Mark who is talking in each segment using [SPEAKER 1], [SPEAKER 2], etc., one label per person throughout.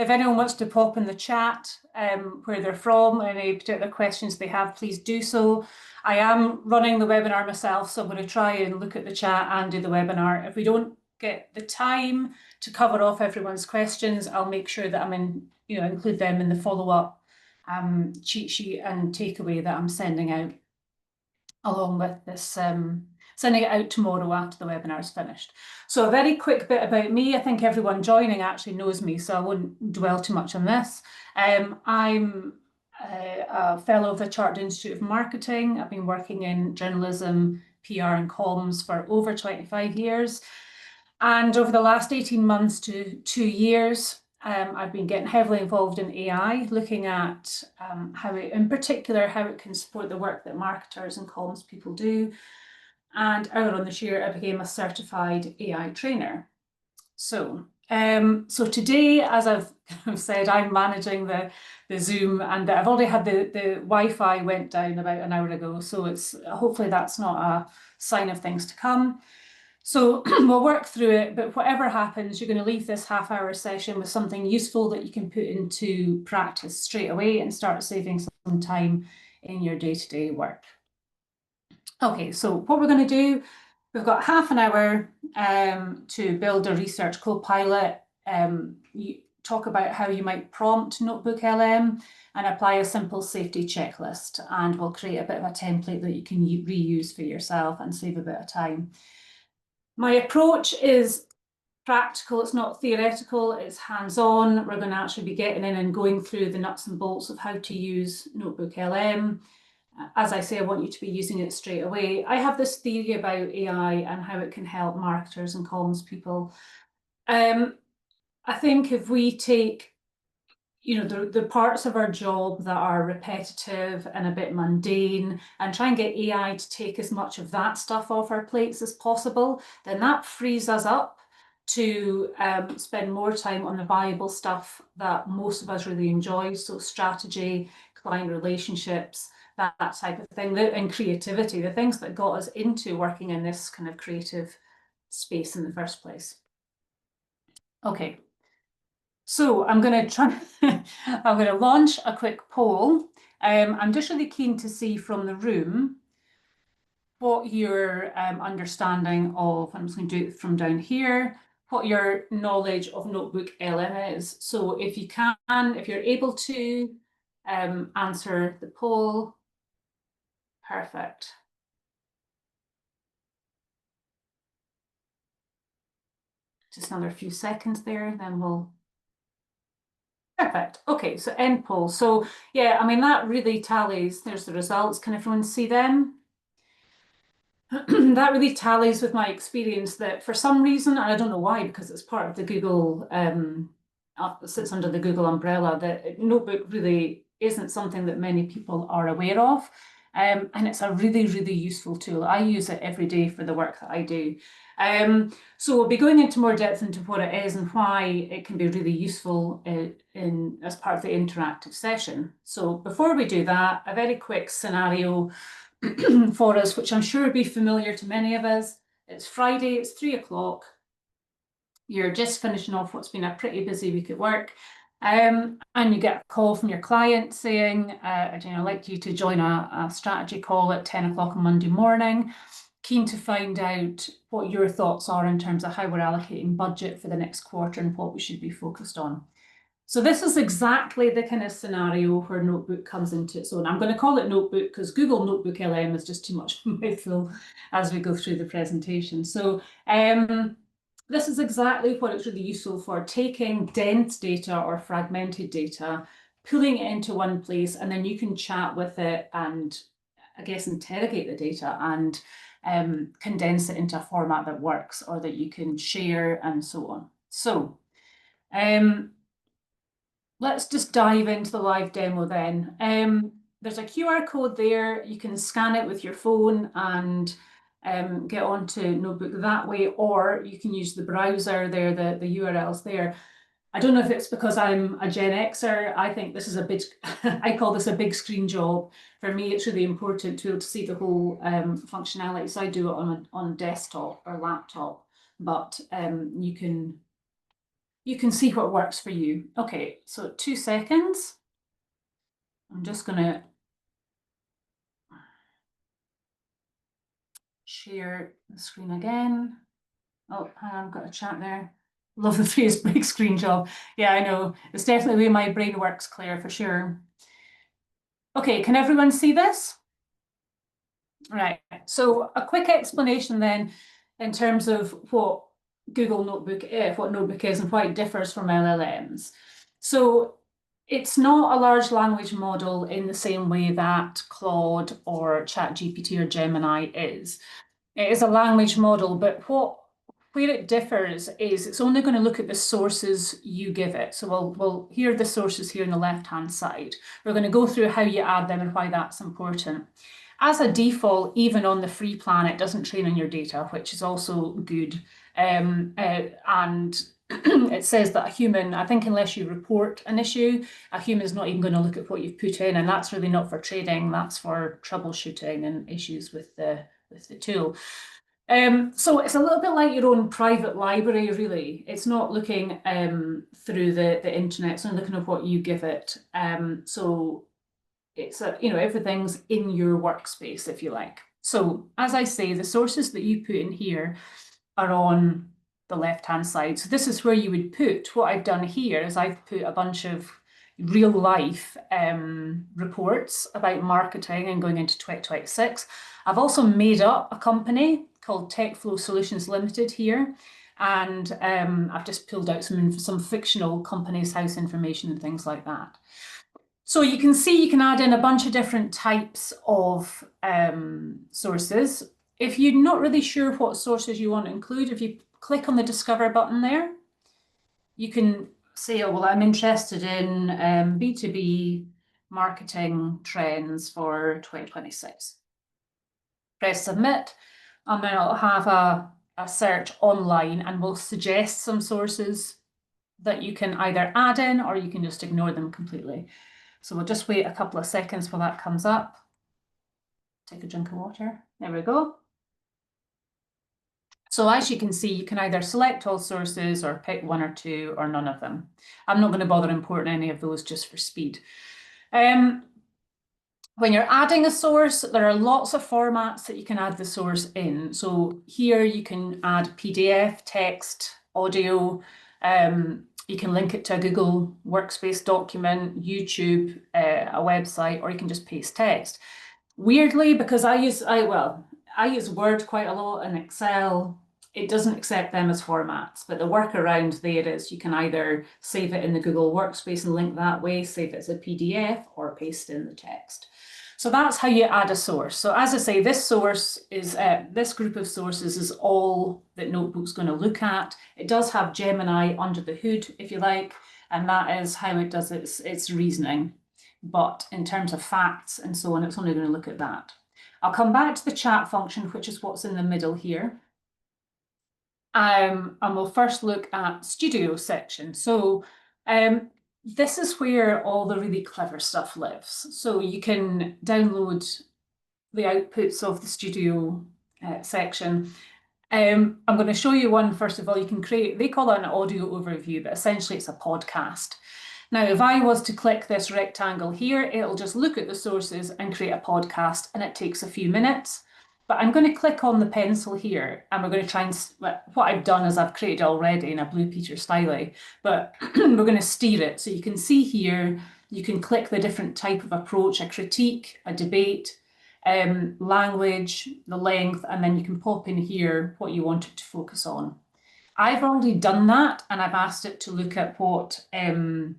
[SPEAKER 1] if anyone wants to pop in the chat where they're from, any particular questions they have, please do so. I am running the webinar myself, so I'm going to try and look at the chat and do the webinar. If we don't get the time to cover off everyone's questions, I'll make sure that include them in the follow-up cheat sheet and takeaway that I'm sending out along with this, sending it out tomorrow after the webinar is finished. So a very quick bit about me. I think everyone joining actually knows me, so I won't dwell too much on this. I'm a fellow of the Chartered Institute of Marketing. I've been working in journalism, PR and comms for over 25 years. And over the last 18 months to 2 years, I've been getting heavily involved in AI, looking at how it can support the work that marketers and comms people do. And earlier on this year, I became a certified AI trainer. So today, as I've said, I'm managing the Zoom, and I've already had the Wi-Fi went down about an hour ago. So it's hopefully that's not a sign of things to come. So we'll work through it, but whatever happens, you're going to leave this half-hour session with something useful that you can put into practice straight away and start saving some time in your day-to-day work. Okay, so what we're going to do, we've got half an hour to build a research co-pilot. You talk about how you might prompt NotebookLM and apply a simple safety checklist, and we'll create a bit of a template that you can reuse for yourself and save a bit of time. My approach is practical, it's not theoretical, it's hands-on. We're going to actually be getting in and going through the nuts and bolts of how to use NotebookLM. As I say, I want you to be using it straight away. I have this theory about AI and how it can help marketers and comms people. I think if we take the parts of our job that are repetitive and a bit mundane and try and get AI to take as much of that stuff off our plates as possible, then that frees us up to spend more time on the valuable stuff that most of us really enjoy. So strategy, client relationships, that type of thing, and creativity, the things that got us into working in this kind of creative space in the first place. Okay. So I'm going to launch a quick poll. I'm just really keen to see from the room what your understanding of, I'm just going to do it from down here, what your knowledge of NotebookLM is. So if you can, if you're able to answer the poll, perfect. Just another few seconds there, then we'll... Perfect. Okay, so end poll. So yeah, I mean, that really tallies. There's the results. Can everyone see them? That really tallies with my experience that for some reason, and I don't know why, because it's part of the Google, sits under the Google umbrella, that Notebook really isn't something that many people are aware of. And it's a really, really useful tool. I use it every day for the work that I do. So we'll be going into more depth into what it is and why it can be really useful as part of the interactive session. So before we do that, a very quick scenario for us, which I'm sure will be familiar to many of us. It's Friday, it's 3 o'clock. You're just finishing off what's been a pretty busy week at work. And you get a call from your client saying, I'd like you to join a strategy call at 10 o'clock on Monday morning. Keen to find out what your thoughts are in terms of how we're allocating budget for the next quarter and what we should be focused on. So this is exactly the kind of scenario where Notebook comes into its own. I'm going to call it Notebook because Google NotebookLM is just too much of a mouthful as we go through the presentation. So this is exactly what it's really useful for: taking dense data or fragmented data, pulling it into one place, and then you can chat with it and, I guess, interrogate the data and condense it into a format that works or that you can share and so on. So let's just dive into the live demo then. There's a QR code there. You can scan it with your phone and get onto Notebook that way, or you can use the browser there, the URL's there. I don't know if it's because I'm a Gen Xer. I think this is a big, I call this a big screen job. For me, it's really important to be able to see the whole functionality. So I do it on a desktop or laptop, but you can you can see what works for you. Okay, so 2 seconds. I'm just going to share the screen again. Oh, hang on, I've got a chat there. Love the phrase break screen job. Yeah, I know. It's definitely the way my brain works, Claire, for sure. Okay, can everyone see this? Right, so a quick explanation then in terms of what Google Notebook, what Notebook is and why it differs from LLMs. So it's not a large language model in the same way that Claude or ChatGPT or Gemini is. It is a language model, but where it differs is it's only going to look at the sources you give it. So here are the sources here on the left-hand side. We're going to go through how you add them and why that's important. As a default, even on the free plan, it doesn't train on your data, which is also good. And it says that a human, I think unless you report an issue, a human is not even going to look at what you've put in, and that's really not for trading, that's for troubleshooting and issues with the tool. So it's a little bit like your own private library, really. It's not looking through the internet, it's only looking at what you give it. So it's everything's in your workspace, if you like. So as I say, the sources that you put in here are on the left-hand side. So this is where you would put, what I've done here is I've put a bunch of real life reports about marketing and going into 2026. I've also made up a company called TechFlow Solutions Limited here. And I've just pulled out some fictional companies' house information and things like that. So you can see you can add in a bunch of different types of sources. If you're not really sure what sources you want to include, if you click on the Discover button there, you can say, oh, well, I'm interested in B2B marketing trends for 2026. Press Submit, and then it'll have a search online and will suggest some sources that you can either add in or you can just ignore them completely. So we'll just wait a couple of seconds while that comes up. Take a drink of water. There we go. So as you can see, you can either select all sources or pick one or two or none of them. I'm not going to bother importing any of those just for speed. When you're adding a source, there are lots of formats that you can add the source in. So here you can add PDF, text, audio. You can link it to a Google Workspace document, YouTube, a website, or you can just paste text. Weirdly, because I use Word quite a lot and Excel, it doesn't accept them as formats, but the workaround there is you can either save it in the Google Workspace and link that way, save it as a PDF, or paste in the text. So that's how you add a source. So as I say, this source is, this group of sources is all that Notebook's going to look at. It does have Gemini under the hood, if you like, and that is how it does its reasoning. But in terms of facts and so on, it's only going to look at that. I'll come back to the chat function, which is what's in the middle here. And we'll first look at Studio section. So this is where all the really clever stuff lives. So you can download the outputs of the Studio section. I'm going to show you one, first of all. You can create, they call it an audio overview, but essentially it's a podcast. Now, if I was to click this rectangle here, it'll just look at the sources and create a podcast, and it takes a few minutes. But I'm going to click on the pencil here, and we're going to try and, what I've done is I've created already in a Blue Peter Styly, but we're going to steer it. So you can see here, you can click the different type of approach, a critique, a debate, language, the length, and then you can pop in here what you want it to focus on. I've already done that, and I've asked it to look at what TechFlow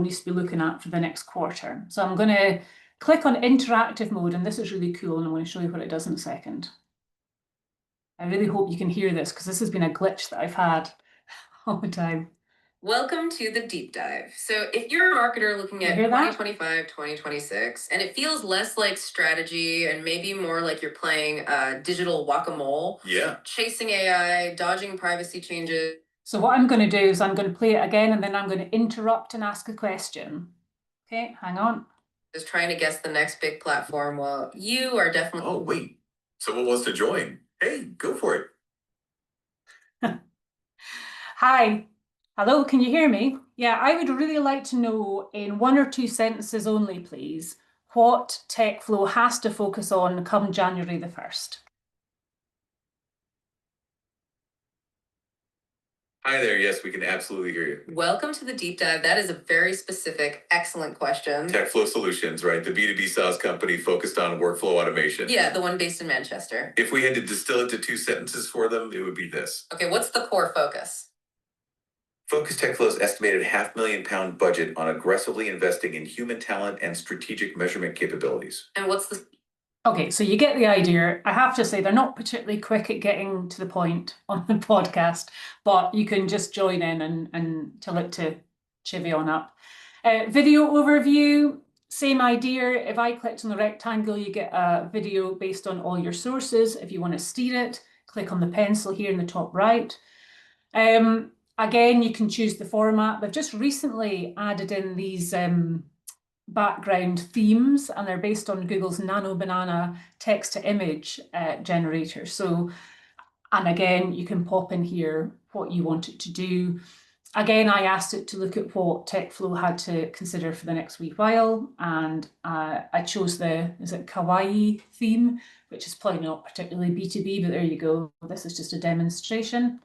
[SPEAKER 1] needs to be looking at for the next quarter. So I'm going to click on interactive mode, and this is really cool, and I'm going to show you what it does in a second. I really hope you can hear this, because this has been a glitch that I've had all the time.
[SPEAKER 2] Welcome to the deep dive. So if you're a marketer looking at 2025, 2026, and it feels less like strategy and maybe more like you're playing digital whack-a-mole, chasing AI, dodging privacy changes.
[SPEAKER 1] So what I'm going to do is I'm going to play it again, and then I'm going to interrupt and ask a question. Okay, hang on.
[SPEAKER 2] Just trying to guess the next big platform. Well, you are definitely...
[SPEAKER 3] Oh, wait. Someone wants to join. Hey, go for it.
[SPEAKER 1] Hi. Hello, can you hear me? Yeah, I would really like to know in 1 or 2 sentences only, please, what TechFlow has to focus on come January the 1st.
[SPEAKER 2] Hi there. Yes, we can absolutely hear you. Welcome to the deep dive. That is a very specific, excellent question. TechFlow Solutions, right? The B2B SaaS company focused on workflow automation. Yeah, the one based in Manchester. If we had to distill it to 2 sentences for them, it would be this. Okay, what's the core focus? Focus TechFlow's estimated £500,000 budget on aggressively investing in human talent and strategic measurement capabilities. And what's the
[SPEAKER 1] Okay, so you get the idea. I have to say they're not particularly quick at getting to the point on the podcast, but you can just join in and tell it to chivvy on up. Video overview, same idea. If I clicked on the rectangle, you get a video based on all your sources. If you want to steer it, click on the pencil here in the top right. Again, you can choose the format. They've just recently added in these background themes, and they're based on Google's Nano Banana text to image generator. So, and again, you can pop in here what you want it to do. Again, I asked it to look at what TechFlow had to consider for the next wee while, and I chose the, is it Kawaii theme, which is probably not particularly B2B, but there you go. This is just a demonstration.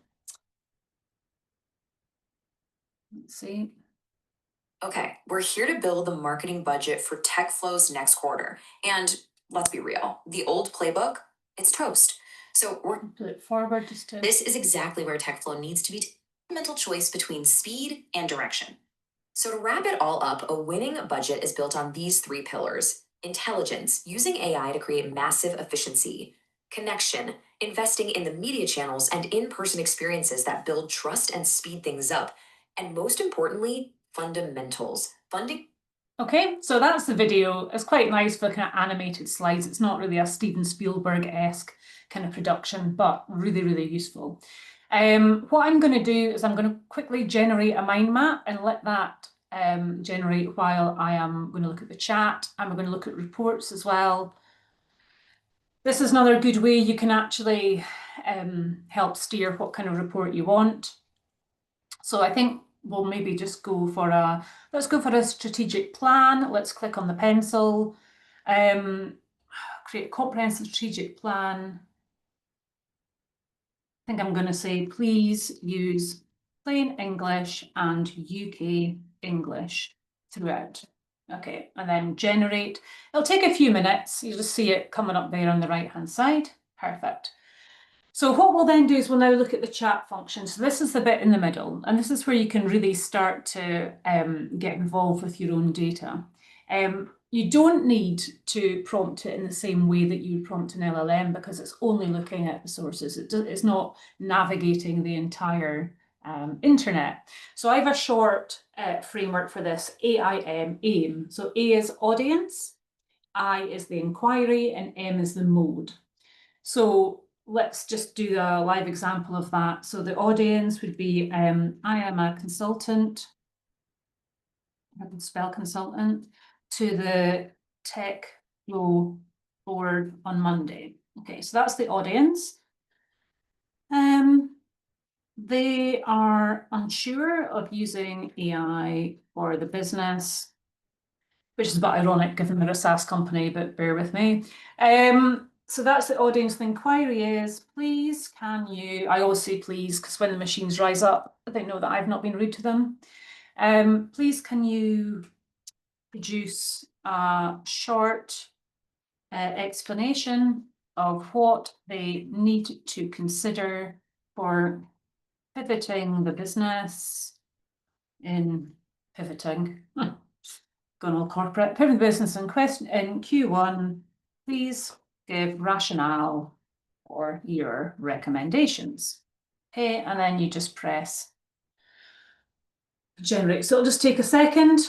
[SPEAKER 1] Let's see.
[SPEAKER 2] Okay, we're here to build the marketing budget for TechFlow's next quarter. And let's be real, the old playbook, it's toast. So we're
[SPEAKER 1] put it forward just to.
[SPEAKER 2] This is exactly where TechFlow needs to be a mental choice between speed and direction. So to wrap it all up, a winning budget is built on these 3 pillars: intelligence, using AI to create massive efficiency; connection, investing in the media channels and in-person experiences that build trust and speed things up; and most importantly, fundamentals, funding.
[SPEAKER 1] Okay, so that's the video. It's quite nice for kind of animated slides. It's not really a Steven Spielberg-esque kind of production, but really, really useful. What I'm going to do is I'm going to quickly generate a mind map and let that generate while I am going to look at the chat, and we're going to look at reports as well. This is another good way you can actually help steer what kind of report you want. So I think we'll maybe just go for let's go for a strategic plan. Let's click on the pencil. Create a comprehensive strategic plan. I think I'm going to say, please use plain English and UK English throughout. Okay, and then generate. It'll take a few minutes. You just see it coming up there on the right-hand side. Perfect. So what we'll then do is we'll now look at the chat function. So this is the bit in the middle, and this is where you can really start to get involved with your own data. You don't need to prompt it in the same way that you would prompt an LLM, because it's only looking at the sources. It's not navigating the entire internet. So I have a short framework for this, AIM. So A is audience, I is the inquiry, and M is the mode. So let's just do a live example of that. So the audience would be, I am a consultant, I can spell consultant, to the TechFlow board on Monday. Okay, so that's the audience. They are unsure of using AI for the business, which is a bit ironic given they're a SaaS company, but bear with me. So that's the audience. The inquiry is, please, can you, I always say please, because when the machines rise up, they know that I've not been rude to them. Please, can you produce a short explanation of what they need to consider for pivoting the business in pivoting. Gone all corporate. Pivot the business in question in Q1. Please give rationale for your recommendations. Okay, and then you just press generate. So it'll just take a second.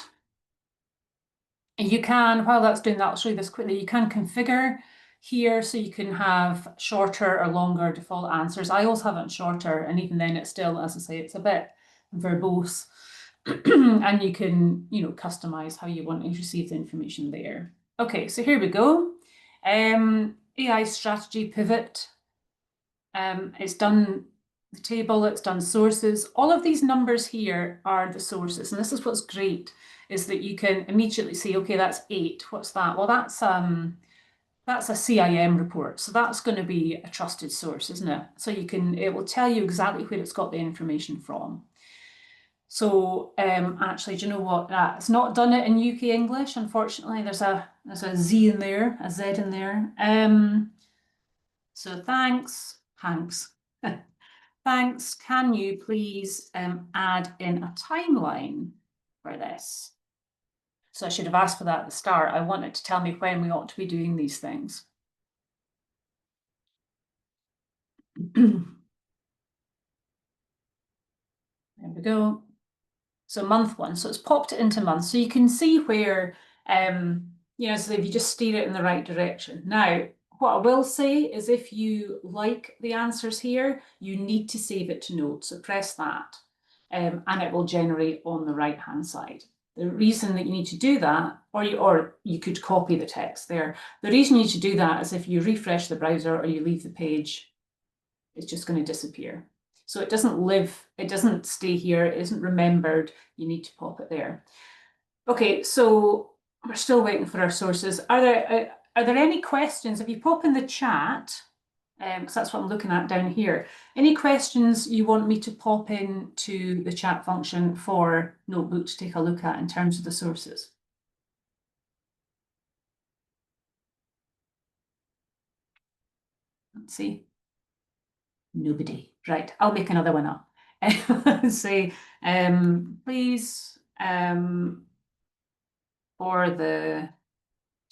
[SPEAKER 1] And you can, while that's doing that, I'll show you this quickly. You can configure here so you can have shorter or longer default answers. I always have it shorter, and even then it's still, as I say, it's a bit verbose. And you can, customize how you want to receive the information there. Okay, so here we go. AI strategy pivot. It's done the table, it's done sources. All of these numbers here are the sources. And this is what's great, is that you can immediately see, okay, that's 8. What's that? Well, that's a CIM report. So that's going to be a trusted source, isn't it? So it will tell you exactly where it's got the information from. So actually, do you know what? It's not done it in UK English, unfortunately. There's a Z in there, a Z in there. So thanks. Thanks. Can you please add in a timeline for this? So I should have asked for that at the start. I want it to tell me when we ought to be doing these things. There we go. So month 1. So it's popped it into months. So you can see where, so if you just steer it in the right direction. Now, what I will say is if you like the answers here, you need to save it to notes. So press that and it will generate on the right-hand side. The reason that you need to do that, or you could copy the text there. The reason you need to do that is if you refresh the browser or you leave the page, it's just going to disappear. So it doesn't live, it doesn't stay here, it isn't remembered. You need to pop it there. Okay, so we're still waiting for our sources. Are there any questions? If you pop in the chat, because that's what I'm looking at down here, any questions you want me to pop in to the chat function for Notebook to take a look at in terms of the sources? Let's see. Nobody. Right, I'll make another one up. Say, please, for the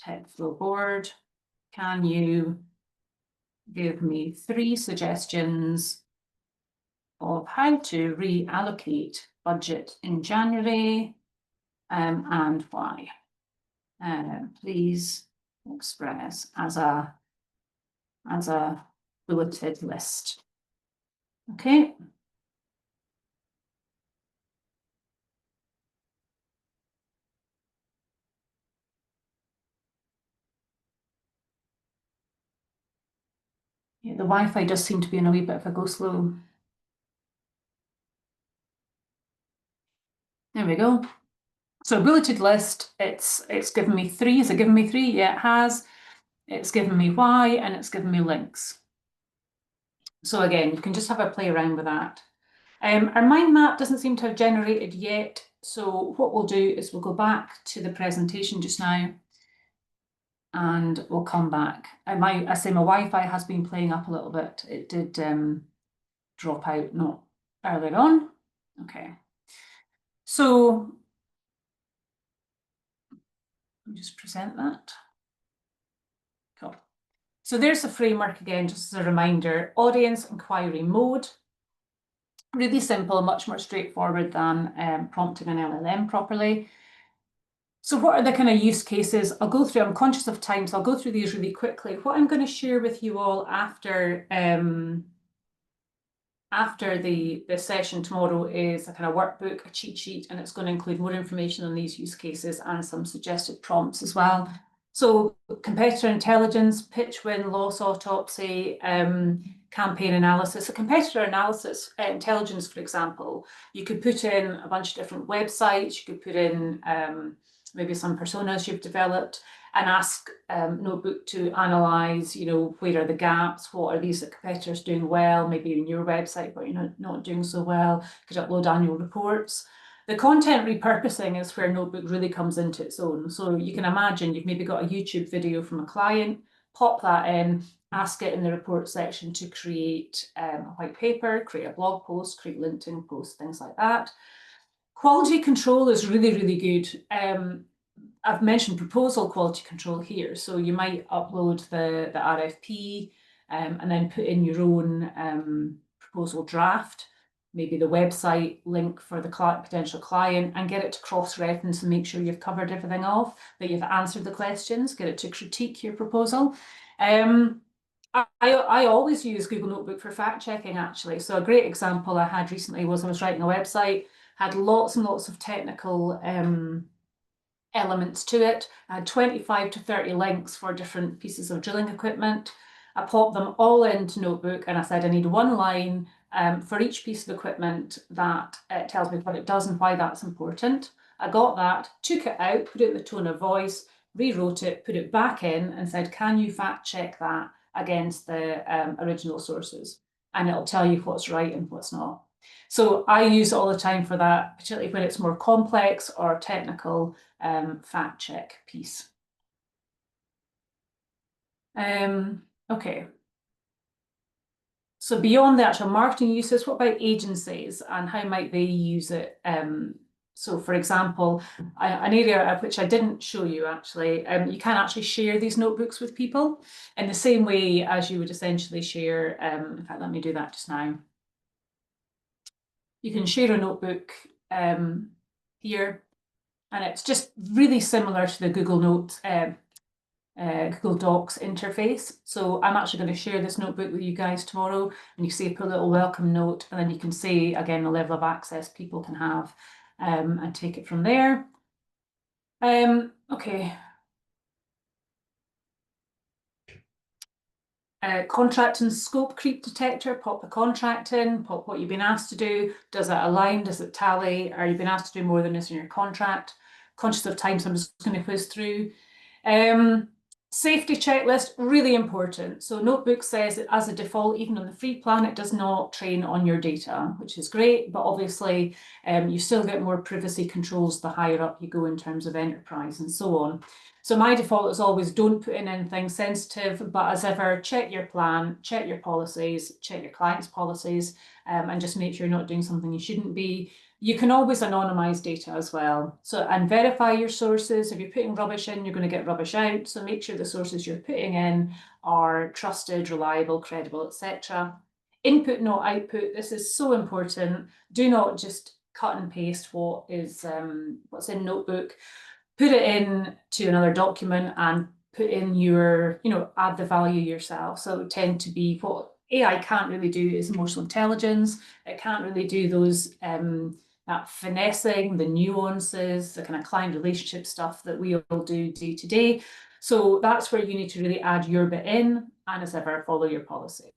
[SPEAKER 1] TechFlow board, can you give me 3 suggestions of how to reallocate budget in January and why? Please express as a bulleted list. Okay. Yeah, the Wi-Fi does seem to be in a wee bit of a go slow. There we go. So bulleted list, it's given me 3. Has it given me 3? Yeah, it has. It's given me why, and it's given me links. So again, you can just have a play around with that. Our mind map doesn't seem to have generated yet. So what we'll do is we'll go back to the presentation just now and we'll come back. I say my Wi-Fi has been playing up a little bit. It did drop out not earlier on. Okay. So I'll just present that. Cool. So there's the framework again, just as a reminder, audience inquiry mode. Really simple, much more straightforward than prompting an LLM properly. So what are the kind of use cases? I'll go through, I'm conscious of time, so I'll go through these really quickly. What I'm going to share with you all after the session tomorrow is a kind of workbook, a cheat sheet, and it's going to include more information on these use cases and some suggested prompts as well. So competitor intelligence, pitch win, loss autopsy, campaign analysis. A competitor analysis, intelligence, for example, you could put in a bunch of different websites, you could put in maybe some personas you've developed and ask Notebook to analyse, where are the gaps, what are these competitors doing well, maybe in your website, but you're not doing so well, you could upload annual reports. The content repurposing is where Notebook really comes into its own. So you can imagine you've maybe got a YouTube video from a client, pop that in, ask it in the report section to create a white paper, create a blog post, create LinkedIn posts, things like that. Quality control is really, really good. I've mentioned proposal quality control here. So you might upload the RFP and then put in your own proposal draft, maybe the website link for the potential client, and get it to cross-reference and make sure you've covered everything off, that you've answered the questions, get it to critique your proposal. I always use Google Notebook for fact checking, actually. So a great example I had recently was I was writing a website, had lots and lots of technical elements to it. I had 25 to 30 links for different pieces of drilling equipment. I popped them all into Notebook and I said, I need one line for each piece of equipment that tells me what it does and why that's important. I got that, took it out, put it in the tone of voice, rewrote it, put it back in and said, can you fact check that against the original sources? And it'll tell you what's right and what's not. So I use it all the time for that, particularly when it's more complex or technical fact check piece. Okay. So beyond the actual marketing uses, what about agencies and how might they use it? So for example, an area which I didn't show you actually, you can actually share these notebooks with people in the same way as you would essentially share, in fact, let me do that just now. You can share a notebook here, and it's just really similar to the Google Docs interface. So I'm actually going to share this notebook with you guys tomorrow, and you see put a little welcome note, and then you can see again the level of access people can have and take it from there. Okay. Contract and scope creep detector, pop the contract in, pop what you've been asked to do. Does that align? Does it tally? Are you being asked to do more than is in your contract? Conscious of time, so I'm just going to whiz through. Safety checklist, really important. So Notebook says that as a default, even on the free plan, it does not train on your data, which is great, but obviously you still get more privacy controls the higher up you go in terms of enterprise and so on. So my default is always don't put in anything sensitive, but as ever, check your plan, check your policies, check your client's policies, and just make sure you're not doing something you shouldn't be. You can always anonymize data as well. So, and verify your sources. If you're putting rubbish in, you're going to get rubbish out. So make sure the sources you're putting in are trusted, reliable, credible, etc. Input, not output. This is so important. Do not just cut and paste what is what's in Notebook. Put it in to another document and put in your, add the value yourself. So it would tend to be what AI can't really do is emotional intelligence. It can't really do those that finessing, the nuances, the kind of client relationship stuff that we all do day to day. So that's where you need to really add your bit in, and as ever, follow your policies.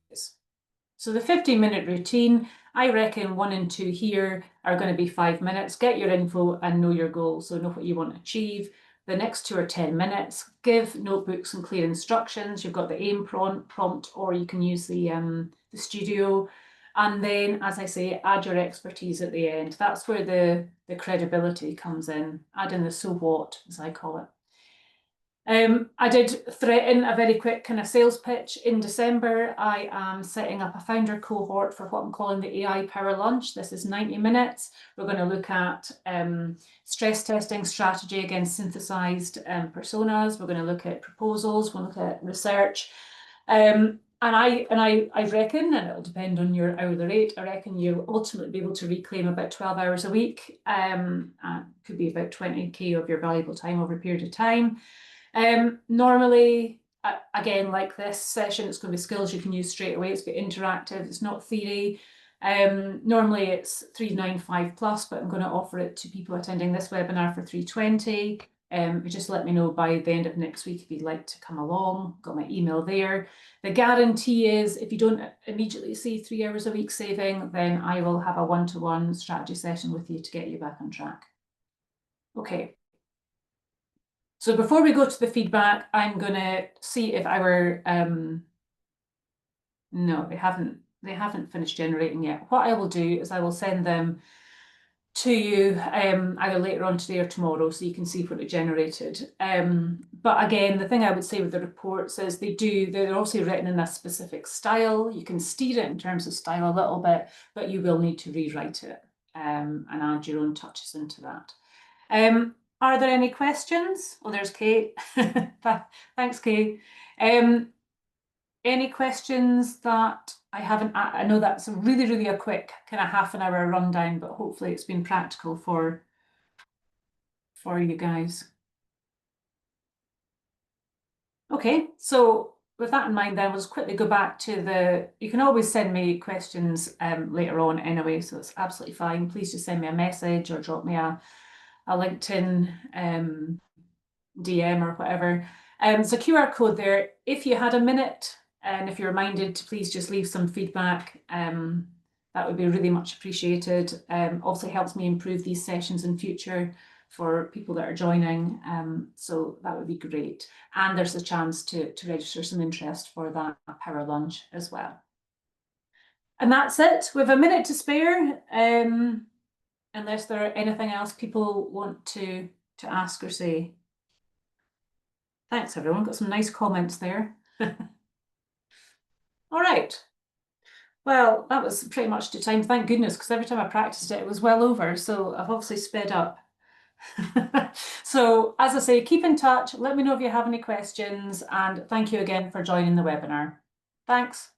[SPEAKER 1] So the 15-minute routine, I reckon 1 and 2 here are going to be 5 minutes. Get your info and know your goal, so know what you want to achieve. The next 2 are 10 minutes. Give notebooks some clear instructions. You've got the AIM prompt, or you can use the studio. And then, as I say, add your expertise at the end. That's where the credibility comes in. Add in the so what, as I call it. I did threaten a very quick kind of sales pitch in December. I am setting up a founder cohort for what I'm calling the AI Power Lunch. This is 90 minutes. We're going to look at stress testing strategy against synthesized personas. We're going to look at proposals. We'll look at research. And I reckon, and it'll depend on your hourly rate, I reckon you'll ultimately be able to reclaim about 12 hours a week. Could be about 20k of your valuable time over a period of time. Normally, again, like this session, it's going to be skills you can use straight away. It's got interactive, it's not theory. Normally it's 395 plus, but I'm going to offer it to people attending this webinar for 320. Just let me know by the end of next week if you'd like to come along. Got my email there. The guarantee is if you don't immediately see 3 hours a week saving, then I will have a one-to-one strategy session with you to get you back on track. Okay. So before we go to the feedback, I'm going to see if our, no, they haven't finished generating yet. What I will do is I will send them to you either later on today or tomorrow so you can see what it generated. But again, the thing I would say with the reports is they're also written in a specific style. You can steer it in terms of style a little bit, but you will need to rewrite it and add your own touches into that. Are there any questions? Oh, there's Kate. Thanks, Kate. Any questions that I haven't? I know that's really a quick kind of half an hour rundown, but hopefully it's been practical for you guys. Okay, so with that in mind, then we'll just quickly go back to you can always send me questions later on anyway, so it's absolutely fine. Please just send me a message or drop me a LinkedIn DM or whatever. So QR code there. If you had a minute and if you're reminded to please just leave some feedback that would be really much appreciated. Also helps me improve these sessions in future for people that are joining. So that would be great. And there's a chance to register some interest for that power lunch as well. And that's it. We have a minute to spare, unless there are anything else people want to ask or say. Thanks, everyone. Got some nice comments there. All right. Well, that was pretty much the time. Thank goodness, because every time I practiced it, it was well over. So I've obviously sped up. So as I say, keep in touch. Let me know if you have any questions. And thank you again for joining the webinar. Thanks.